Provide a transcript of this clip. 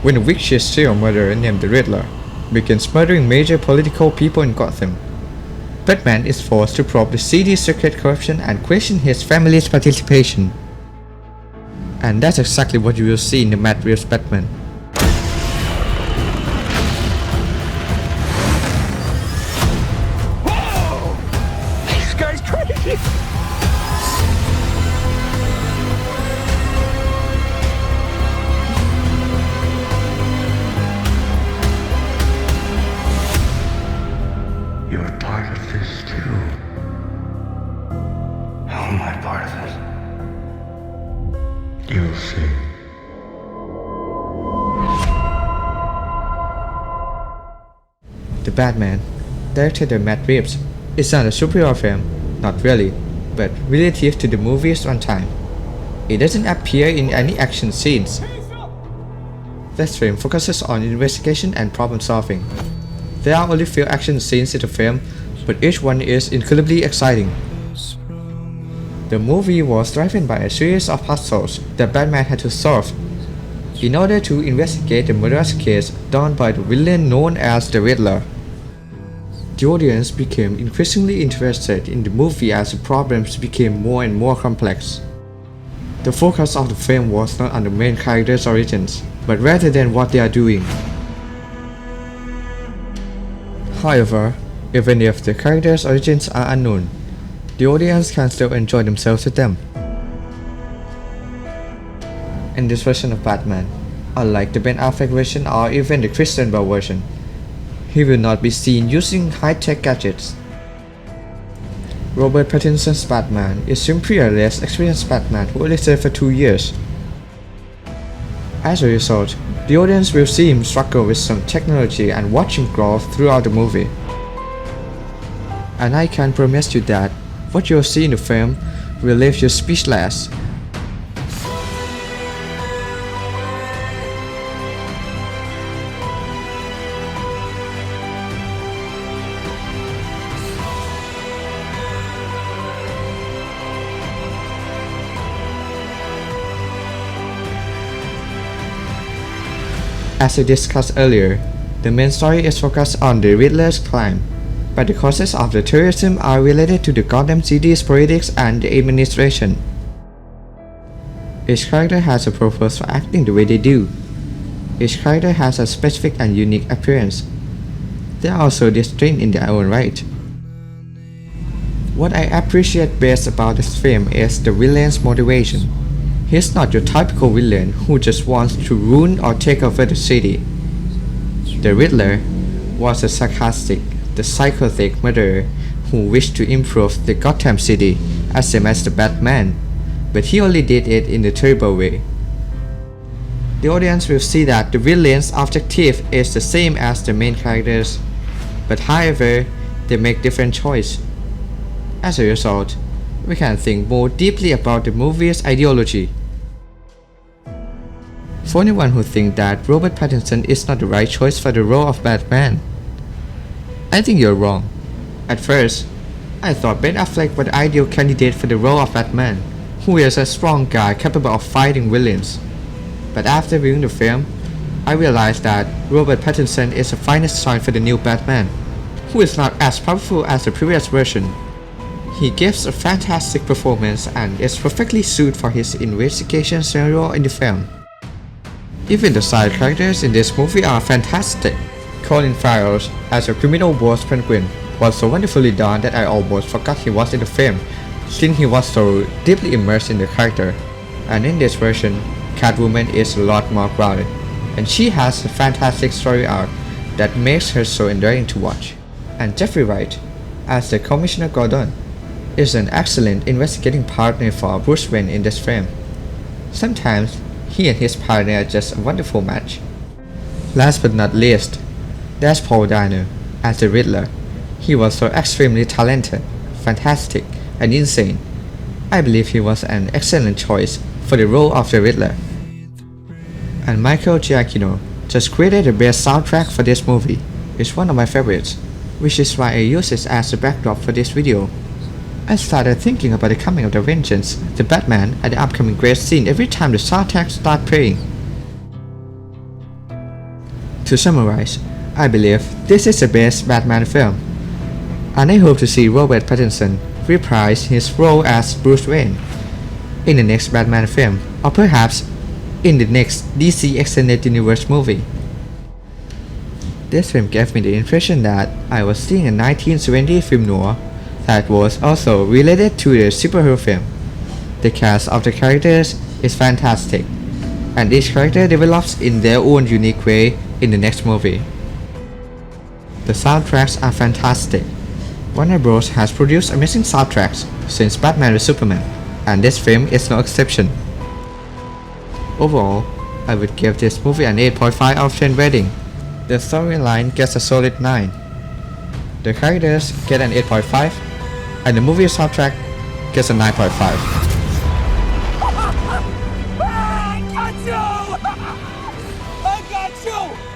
when a vicious serial murderer named the Riddler begins murdering major political people in Gotham. Batman is forced to probe the city's secret corruption and question his family's participation. And that's exactly what you will see in the Matt Reeves Batman. Whoa! This guy's crazy! You're part of this too. How am I part of it? You'll see. The Batman, directed by Matt Reeves, is not a superhero film, not really, but relative to the movie's runtime. It doesn't appear in any action scenes. This film focuses on investigation and problem solving. There are only few action scenes in the film, but each one is incredibly exciting. The movie was driven by a series of puzzles that Batman had to solve in order to investigate the murderous case done by the villain known as the Riddler. The audience became increasingly interested in the movie as the problems became more and more complex. The focus of the film was not on the main characters' origins, but rather than what they are doing. However, even if the characters' origins are unknown, the audience can still enjoy themselves with them. In this version of Batman, unlike the Ben Affleck version or even the Christian Bale version, he will not be seen using high-tech gadgets. Robert Pattinson's Batman is simply a less experienced Batman who only served for 2 years. As a result, the audience will see him struggle with some technology and watch him grow throughout the movie. And I can promise you that what you'll see in the film will leave you speechless. As we discussed earlier, the main story is focused on the Riddler's crime, but the causes of the terrorism are related to the Gotham City's politics and the administration. Each character has a purpose for acting the way they do. Each character has a specific and unique appearance. They are also distinct in their own right. What I appreciate best about this film is the villain's motivation. He's not your typical villain who just wants to ruin or take over the city. The Riddler was a sarcastic, the psychotic murderer who wished to improve the Gotham City as same as the Batman, but he only did it in a terrible way. The audience will see that the villain's objective is the same as the main characters, but however, they make different choices. As a result, we can think more deeply about the movie's ideology. For anyone who thinks that Robert Pattinson is not the right choice for the role of Batman, I think you're wrong. At first, I thought Ben Affleck was the ideal candidate for the role of Batman, who is a strong guy capable of fighting villains. But after viewing the film, I realized that Robert Pattinson is the finest choice for the new Batman, who is not as powerful as the previous version. He gives a fantastic performance and is perfectly suited for his investigation scenario in the film. Even the side characters in this movie are fantastic. Colin Farrell as a criminal boss penguin was so wonderfully done that I almost forgot he was in the film, since he was so deeply immersed in the character. And in this version, Catwoman is a lot more grounded, and she has a fantastic story arc that makes her so endearing to watch. And Jeffrey Wright, as the Commissioner Gordon, is an excellent investigating partner for Bruce Wayne in this film. Sometimes, he and his partner are just a wonderful match. Last but not least, there's Paul Dano as the Riddler. He was so extremely talented, fantastic, and insane. I believe he was an excellent choice for the role of the Riddler. And Michael Giacchino just created the best soundtrack for this movie. It's one of my favorites, which is why I use it as the backdrop for this video. I started thinking about the coming of the Vengeance, the Batman, and the upcoming great scene every time the soundtrack starts playing. To summarize, I believe this is the best Batman film, and I hope to see Robert Pattinson reprise his role as Bruce Wayne in the next Batman film, or perhaps in the next DC Extended Universe movie. This film gave me the impression that I was seeing a 1970s film noir that was also related to the superhero film. The cast of the characters is fantastic, and each character develops in their own unique way in the next movie. The soundtracks are fantastic. Warner Bros. Has produced amazing soundtracks since Batman v Superman, and this film is no exception. Overall, I would give this movie an 8.5 out of 10 rating. The storyline gets a solid 9. The characters get an 8.5, and the movie soundtrack gets a 9.5. I got you! I got you!